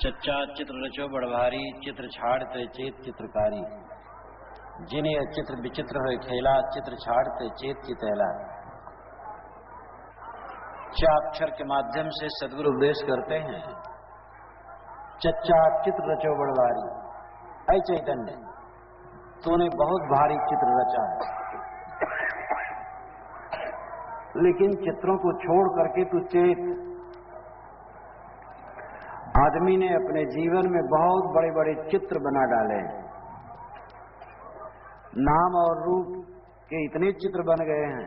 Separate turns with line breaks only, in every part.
चच्चा चित्र रचो बड़भारी, चित्र छाड़ते चेत चित्रकारी। जिन्हें चित्र विचित्र हो खेला, चित्र छाड़ते चेत चितैला। चाक्षर के माध्यम से सदगुरु उपदेश करते हैं। चच्चा चित्र रचो बड़भारी, ऐ चैतन्य तूने बहुत भारी चित्र रचा है, लेकिन चित्रों को छोड़ करके तू चेत। आदमी ने अपने जीवन में बहुत बड़े बड़े चित्र बना डाले, नाम और रूप के इतने चित्र बन गए हैं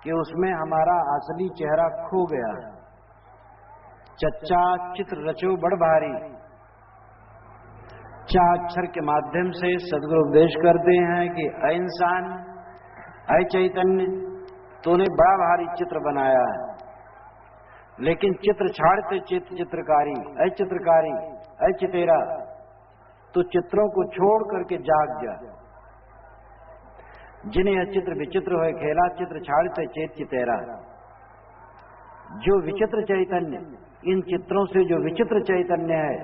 कि उसमें हमारा असली चेहरा खो गया। चच्चा चित्र रचो बड़ भारी, चाक्षर के माध्यम से सदगुरु उपदेश करते हैं कि ऐ इंसान, ऐ चैतन्य तूने बड़ा भारी चित्र बनाया है, लेकिन चित्र छाड़ते चित चित्रकारी। ऐ चित्रकारी, ऐ चितेरा तो चित्रों को छोड़ करके जाग जा। जिन्हें चित्र विचित्र हो खेला, चित्र छाड़ते चेत चितेरा। जो विचित्र चैतन्य, इन चित्रों से जो विचित्र चैतन्य है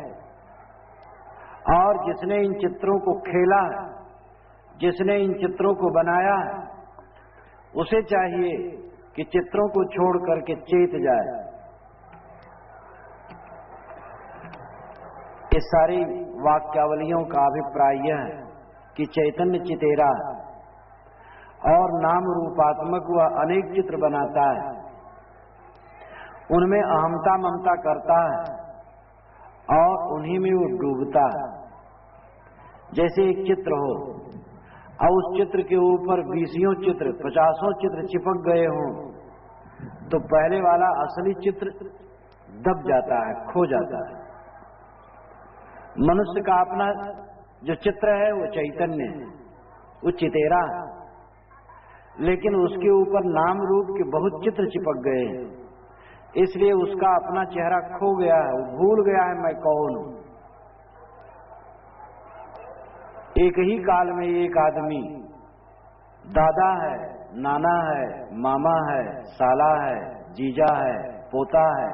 और जिसने इन चित्रों को खेला है, जिसने इन चित्रों को बनाया है, उसे चाहिए कि चित्रों को छोड़ करके चेत जाए। इस सारी वाक्यावलियों का अभिप्राय यह है कि चैतन्य चितेरा और नाम रूपात्मक वह अनेक चित्र बनाता है, उनमें अहमता ममता करता है और उन्हीं में वो डूबता है। जैसे एक चित्र हो और उस चित्र के ऊपर 20 चित्र 50 चित्र चिपक गए हों, तो पहले वाला असली चित्र दब जाता है, खो जाता है। मनुष्य का अपना जो चित्र है वो चैतन्य है, वो चितेरा है, लेकिन उसके ऊपर नाम रूप के बहुत चित्र चिपक गए हैं, इसलिए उसका अपना चेहरा खो गया है, वो भूल गया है मैं कौन हूं। एक ही काल में एक आदमी दादा है, नाना है, मामा है, साला है, जीजा है, पोता है,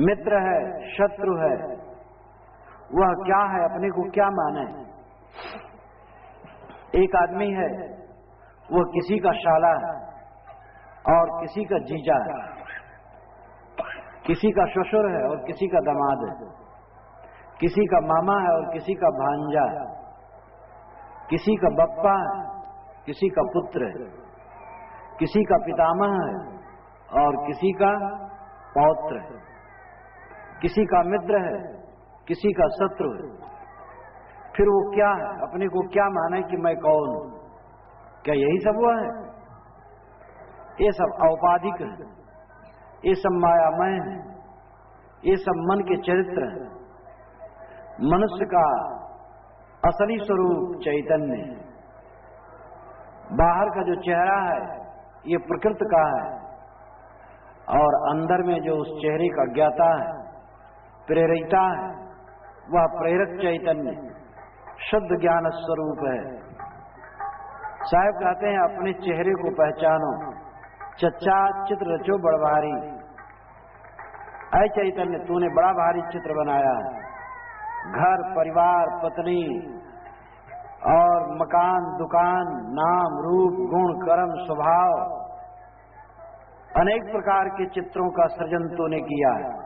मित्र है, शत्रु है, वह क्या है, अपने को क्या माने। एक आदमी है, वह किसी का शाला है और किसी का जीजा है, किसी का ससुर है और किसी का दामाद है, किसी का मामा है और किसी का भांजा है, किसी का बप्पा है, किसी का पुत्र है, किसी का पितामह है और किसी का पौत्र है, किसी का मित्र है, किसी का शत्रु है। फिर वो क्या है, अपने को क्या माने कि मैं कौन हूं। क्या यही सब हुआ है? ये सब औपाधिक है, ये सब मायामय है, ये सब मन के चरित्र है। मनुष्य का असली स्वरूप चैतन्य है। बाहर का जो चेहरा है ये प्रकृति का है, और अंदर में जो उस चेहरे का ज्ञाता है, प्रेरिता है, वह प्रेरक चैतन्य शुद्ध ज्ञान स्वरूप है। साहब कहते हैं अपने चेहरे को पहचानो, चच्चा चित्र रचो बड़भारी। ऐ चैतन्य तूने बड़ा भारी चित्र बनाया है। घर परिवार पत्नी और मकान दुकान, नाम रूप गुण कर्म स्वभाव, अनेक प्रकार के चित्रों का सृजन तूने किया है,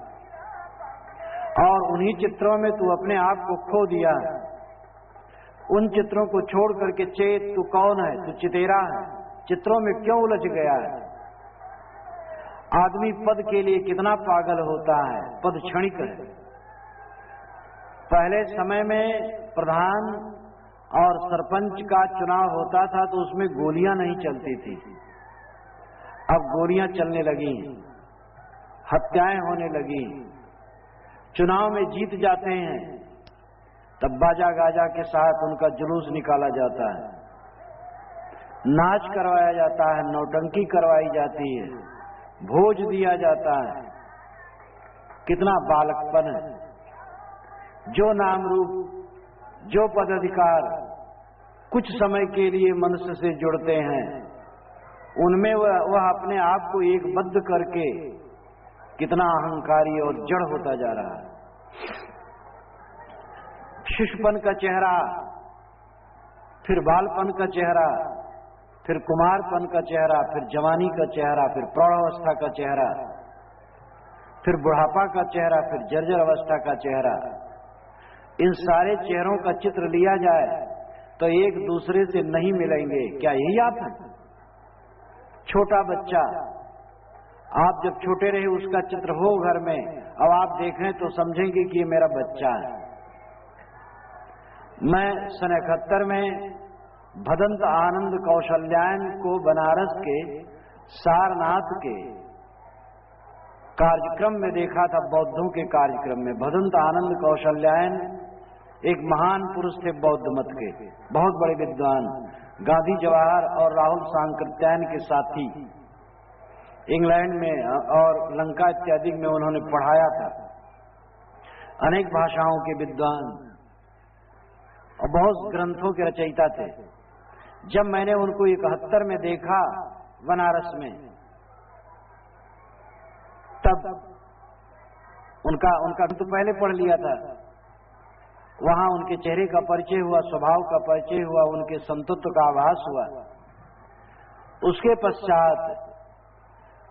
और उन्हीं चित्रों में तू अपने आप को खो दिया है। उन चित्रों को छोड़ करके चेत, तू कौन है, तू चितेरा है। चित्रों में क्यों उलझ गया है? आदमी पद के लिए कितना पागल होता है, पद क्षणिक है। पहले समय में प्रधान और सरपंच का चुनाव होता था तो उसमें गोलियां नहीं चलती थी, अब गोलियां चलने लगी, हत्याएं होने लगी। चुनाव में जीत जाते हैं तब बाजा गाजा के साथ उनका जुलूस निकाला जाता है, नाच करवाया जाता है, नौटंकी करवाई जाती है, भोज दिया जाता है। कितना बालकपन है। जो नाम रूप, जो पदाधिकार कुछ समय के लिए मनुष्य से जुड़ते हैं, उनमें वह अपने आप को एक बद्ध करके कितना अहंकारी और जड़ होता जा रहा है। शिशुपन का चेहरा, फिर बालपन का चेहरा, फिर कुमारपन का चेहरा, फिर जवानी का चेहरा, फिर प्रौढ़ावस्था का चेहरा, फिर बुढ़ापा का चेहरा, फिर जर्जर अवस्था का चेहरा। इन सारे चेहरों का चित्र लिया जाए तो एक दूसरे से नहीं मिलेंगे। क्या यही आप हैं? छोटा बच्चा, आप जब छोटे रहे उसका चित्र हो घर में, अब आप देखें तो समझेंगे कि ये मेरा बच्चा है। मैं सन 71 में भदंत आनंद कौशल्यायन को बनारस के सारनाथ के कार्यक्रम में देखा था, बौद्धों के कार्यक्रम में। भदंत आनंद कौशल्यायन एक महान पुरुष थे बौद्ध मत के, बहुत बड़े विद्वान, गांधी जवाहर और राहुल सांकृत्यायन के साथी। इंग्लैंड में और लंका इत्यादि में उन्होंने पढ़ाया था, अनेक भाषाओं के विद्वान और बहुत ग्रंथों के रचयिता थे। जब मैंने उनको 71 में देखा बनारस में, तब उनका तो पहले पढ़ लिया था, वहां उनके चेहरे का परिचय हुआ, स्वभाव का परिचय हुआ, उनके संतत्व का आभास हुआ। उसके पश्चात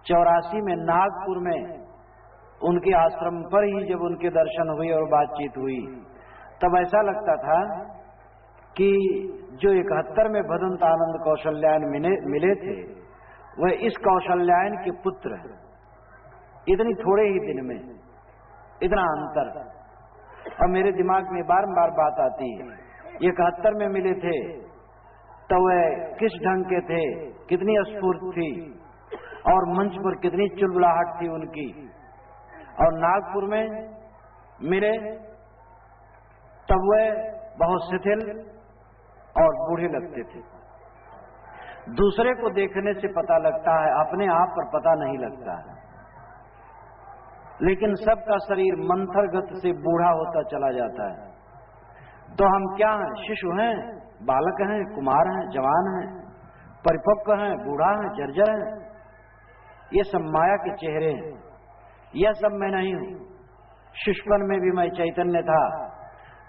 84 में नागपुर में उनके आश्रम पर ही जब उनके दर्शन हुए और बातचीत हुई, तब ऐसा लगता था कि जो 71 में भदंत आनंद कौशल्यायन मिले थे, वह इस कौशल्यायन के पुत्र हैं। इतनी थोड़े ही दिन में इतना अंतर। और मेरे दिमाग में बार-बार बात आती है, 71 में मिले थे तो वह किस ढंग के थे, कितनी स्फूर्त थी और मंच पर कितनी चुलबुलाहट थी उनकी, और नागपुर में मिले तब वह बहुत शिथिल और बूढ़े लगते थे। दूसरे को देखने से पता लगता है, अपने आप पर पता नहीं लगता है। लेकिन सबका शरीर मंथरगत से बूढ़ा होता चला जाता है। तो हम क्या हैं? शिशु हैं, बालक हैं, कुमार हैं, जवान हैं, परिपक्व हैं, बूढ़ा हैं, जर्जर हैं। ये सब माया के चेहरे हैं। यह सब मैं नहीं हूं। शिशुपन में भी मैं चैतन्य था,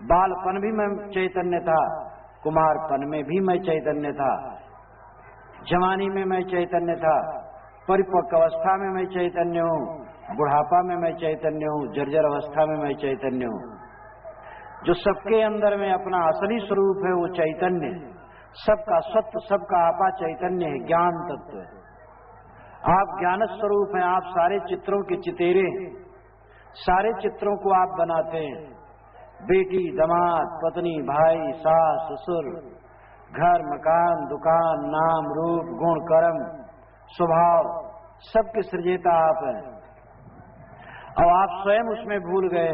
बालपन भी मैं चैतन्य था, कुमारपन में भी मैं चैतन्य था, जवानी में मैं चैतन्य था, परिपक्व अवस्था में मैं चैतन्य हूं, बुढ़ापा में मैं चैतन्य हूं, जर्जर अवस्था में मैं चैतन्य हूं। जो सबके अंदर में अपना असली स्वरूप है वो चैतन्य, सबका सत्य, सबका आपा चैतन्य है, ज्ञान तत्व है। आप ज्ञान स्वरूप हैं। आप सारे चित्रों के चितेरे हैं, सारे चित्रों को आप बनाते हैं। बेटी, दामाद, पत्नी, भाई, सास, ससुर, घर, मकान, दुकान, नाम, रूप, गुण, कर्म, स्वभाव, सबके सृजेता आप हैं। और आप स्वयं उसमें भूल गए।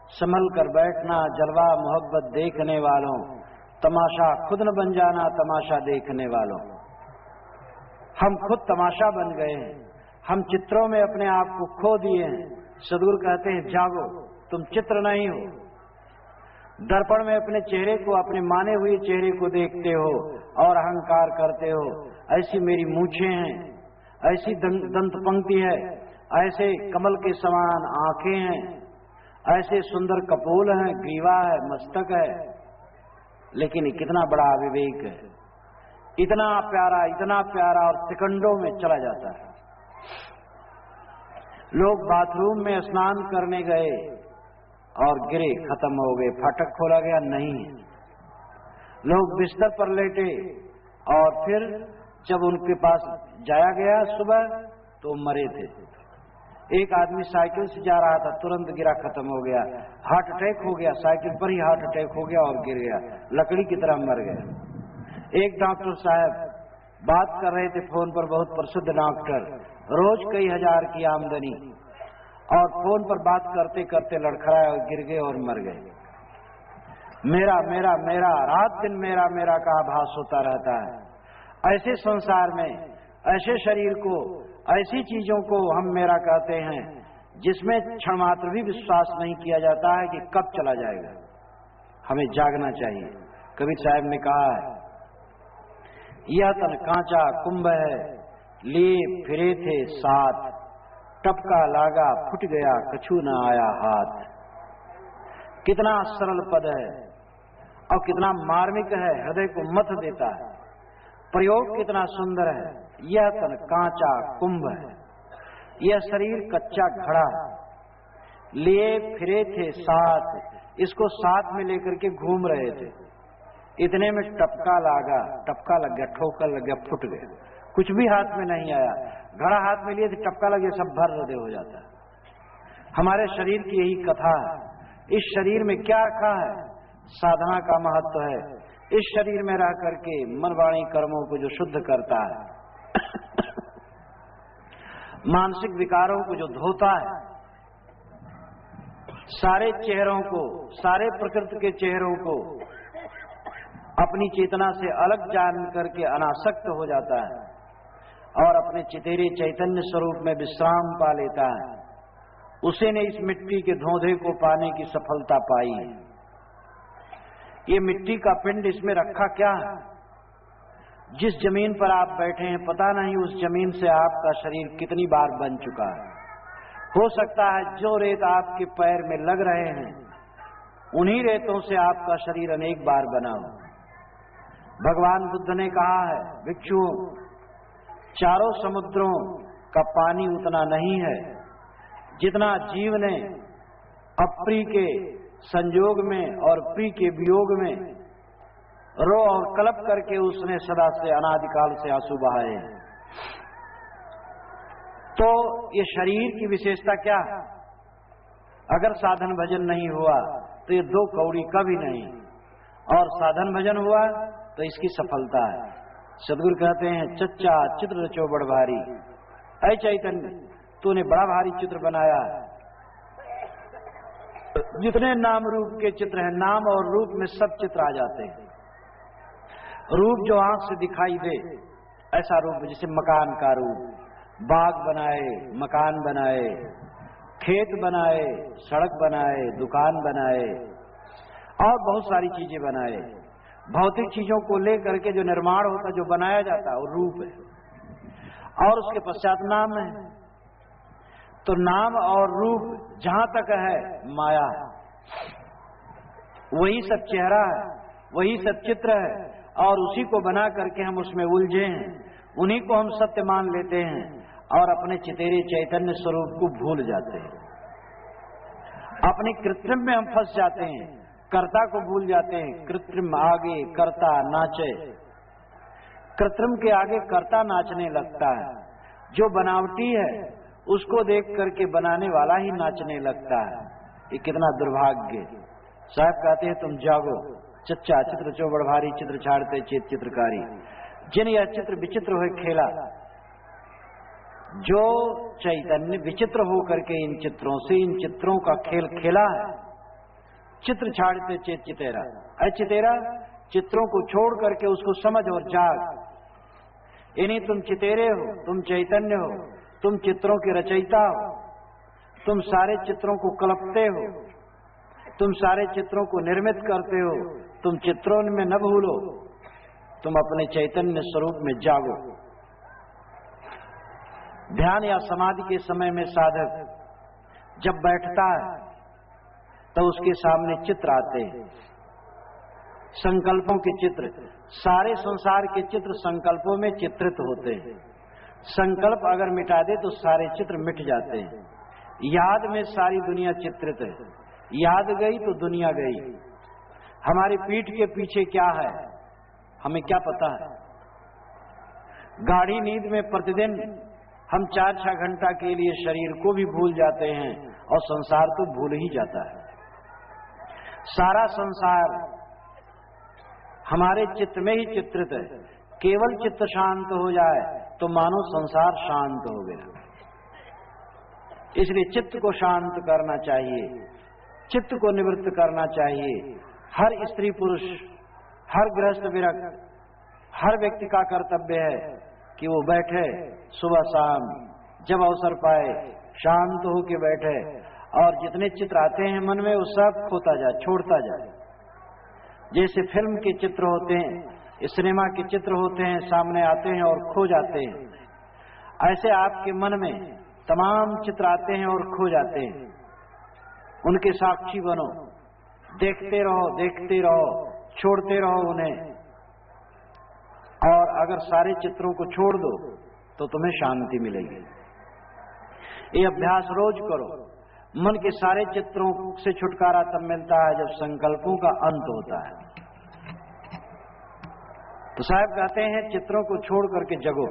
संभल कर बैठना, जलवा मोहब्बत देखने वालों, तमाशा खुद न बन जाना तमाशा देखने वालों। हम खुद तमाशा बन गए हैं। हम चित्रों में अपने आप को खो दिए हैं। सद्गुरु कहते हैं, जागो, तुम चित्र नहीं हो। दर्पण में अपने चेहरे को, अपने माने हुए चेहरे को देखते हो और अहंकार करते हो, ऐसी मेरी मूछें हैं, ऐसी दंत पंक्ति है, ऐसे कमल के समान आंखें हैं, ऐसे सुंदर कपोल हैं, ग्रीवा है, मस्तक है। लेकिन कितना बड़ा अविवेक है, इतना प्यारा और सेकंडों में चला जाता है। लोग बाथरूम में स्नान करने गए और गिरे, खत्म हो गए, फाटक खोला गया, नहीं है। लोग बिस्तर पर लेटे और फिर जब उनके पास जाया गया सुबह तो मरे थे। एक आदमी साइकिल से जा रहा था, तुरंत गिरा, खत्म हो गया, हार्ट अटैक हो गया, साइकिल पर ही हार्ट अटैक हो गया और गिर गया, लकड़ी की तरह मर गया। एक डॉक्टर साहब बात कर रहे थे फोन पर, बहुत प्रसिद्ध डॉक्टर, रोज कई हजार की आमदनी, और फोन पर बात करते करते लड़खड़ाए और गिर गए और मर गए। मेरा मेरा मेरा, रात दिन मेरा मेरा का आभास होता रहता है। ऐसे संसार में, ऐसे शरीर को, ऐसी चीजों को हम मेरा कहते हैं जिसमें क्षण मात्र भी विश्वास नहीं किया जाता है कि कब चला जाएगा। हमें जागना चाहिए। कबीर साहब ने कहा है, यह तन कांचा कुंभ है, लिए फिरे थे साथ, टपका लागा फुट गया, कछु न आया हाथ। कितना सरल पद है और कितना मार्मिक है, हृदय को मथ देता है। प्रयोग कितना सुंदर है। यह तन कांचा कुंभ है, यह शरीर कच्चा घड़ा है, लिए फिरे थे साथ, इसको साथ में लेकर के घूम रहे थे। इतने में टपका लग गया, ठोकर लग गया, फुट गया, कुछ भी हाथ में नहीं आया। घड़ा हाथ में लिए थे, टपका लग गया, सब भर हृदय हो जाता है। हमारे शरीर की यही कथा है। इस शरीर में क्या रखा है? साधना का महत्व है। इस शरीर में रह करके मन वाणी कर्मों को जो शुद्ध करता है, मानसिक विकारों को जो धोता है, सारे चेहरों को, सारे प्रकृति के चेहरों को अपनी चेतना से अलग जान करके अनासक्त हो जाता है और अपने चितेरे चैतन्य स्वरूप में विश्राम पा लेता है, उसी ने इस मिट्टी के धोधे को पाने की सफलता पाई है। ये मिट्टी का पिंड, इसमें रखा क्या है? जिस जमीन पर आप बैठे हैं, पता नहीं उस जमीन से आपका शरीर कितनी बार बन चुका है। हो सकता है जो रेत आपके पैर में लग रहे हैं, उन्हीं रेतों से आपका शरीर अनेक बार बना हो। भगवान बुद्ध ने कहा है, भिक्षुओं, चारों समुद्रों का पानी उतना नहीं है जितना जीव ने अप्रिय के संयोग में और प्रिय के वियोग में रो और कलप करके उसने सदा से अनादिकाल से आंसू बहाए। तो ये शरीर की विशेषता क्या है? अगर साधन भजन नहीं हुआ तो ये दो कौड़ी कभी नहीं, और साधन भजन हुआ तो इसकी सफलता है। सदगुरु कहते हैं, चच्चा चित्र रचो बड़ भारी, ऐ चैतन्य तूने बड़ा भारी चित्र बनाया। जितने नाम रूप के चित्र हैं, नाम और रूप में सब चित्र आ जाते हैं। रूप जो आंख से दिखाई दे, ऐसा रूप, जैसे मकान का रूप, बाग बनाए, मकान बनाए, खेत बनाए, सड़क बनाए, दुकान बनाए और बहुत सारी चीजें बनाए। भौतिक चीजों को लेकर के जो निर्माण होता, जो बनाया जाता है, वो रूप है। और उसके पश्चात नाम है। तो नाम और रूप जहां तक है माया है, वही सब चेहरा है, वही सब चित्र है, और उसी को बना करके हम उसमें उलझे हैं, उन्हीं को हम सत्य मान लेते हैं और अपने चितेरे चैतन्य स्वरूप को भूल जाते हैं। अपने कृत्रिम में हम फंस जाते हैं, कर्ता को भूल जाते हैं। कृत्रिम आगे कर्ता नाचे, कृत्रिम के आगे कर्ता नाचने लगता है। जो बनावटी है उसको देख करके बनाने वाला ही नाचने लगता है। ये कितना दुर्भाग्य। साहब कहते हैं, तुम जागो चच्चा चित्र चौबड़ भारी, चित्र छाड़ते चेत चित्रकारी। जिन यह चित्र विचित्र हुए खेला, जो चैतन्य विचित्र हो करके इन चित्रों से, इन चित्रों का खेल खेला है, चित्र छाड़ते चेत चितेरा। ऐ चितेरा, चित्रों को छोड़ करके उसको समझ और जाग। इन्हीं तुम चितेरे हो, तुम चैतन्य हो, तुम चित्रों के रचयिता हो, तुम सारे चित्रों को कल्पते हो, तुम सारे चित्रों को निर्मित करते हो। तुम चित्रों में न भूलो, तुम अपने चैतन्य स्वरूप में जागो। ध्यान या समाधि के समय में साधक जब बैठता है तो उसके सामने चित्र आते हैं, संकल्पों के चित्र। सारे संसार के चित्र संकल्पों में चित्रित होते हैं। संकल्प अगर मिटा दे तो सारे चित्र मिट जाते हैं। याद में सारी दुनिया चित्रित है, याद गई तो दुनिया गई। हमारी पीठ के पीछे क्या है हमें क्या पता है? गाढ़ी नींद में प्रतिदिन हम 4-6 घंटा के लिए शरीर को भी भूल जाते हैं और संसार तो भूल ही जाता है। सारा संसार हमारे चित्त में ही चित्रित है। केवल चित्त शांत हो जाए तो मानो संसार शांत हो गया। इसलिए चित्त को शांत करना चाहिए, चित्त को निवृत्त करना चाहिए। हर स्त्री पुरुष, हर गृहस्थ विरक्त, हर व्यक्ति का कर्तव्य है कि वो बैठे सुबह शाम, जब अवसर पाए शांत हो के बैठे, और जितने चित्र आते हैं मन में वो सब खोता जाए, छोड़ता जाए। जैसे फिल्म के चित्र होते हैं, सिनेमा के चित्र होते हैं, सामने आते हैं और खो जाते हैं, ऐसे आपके मन में तमाम चित्र आते हैं और खो जाते हैं। उनके साक्षी बनो, देखते रहो, छोड़ते रहो उन्हें। और अगर सारे चित्रों को छोड़ दो तो तुम्हें शांति मिलेगी। ये अभ्यास रोज करो। मन के सारे चित्रों से छुटकारा तब मिलता है जब संकल्पों का अंत होता है। तो साहब कहते हैं चित्रों को छोड़ करके जगो।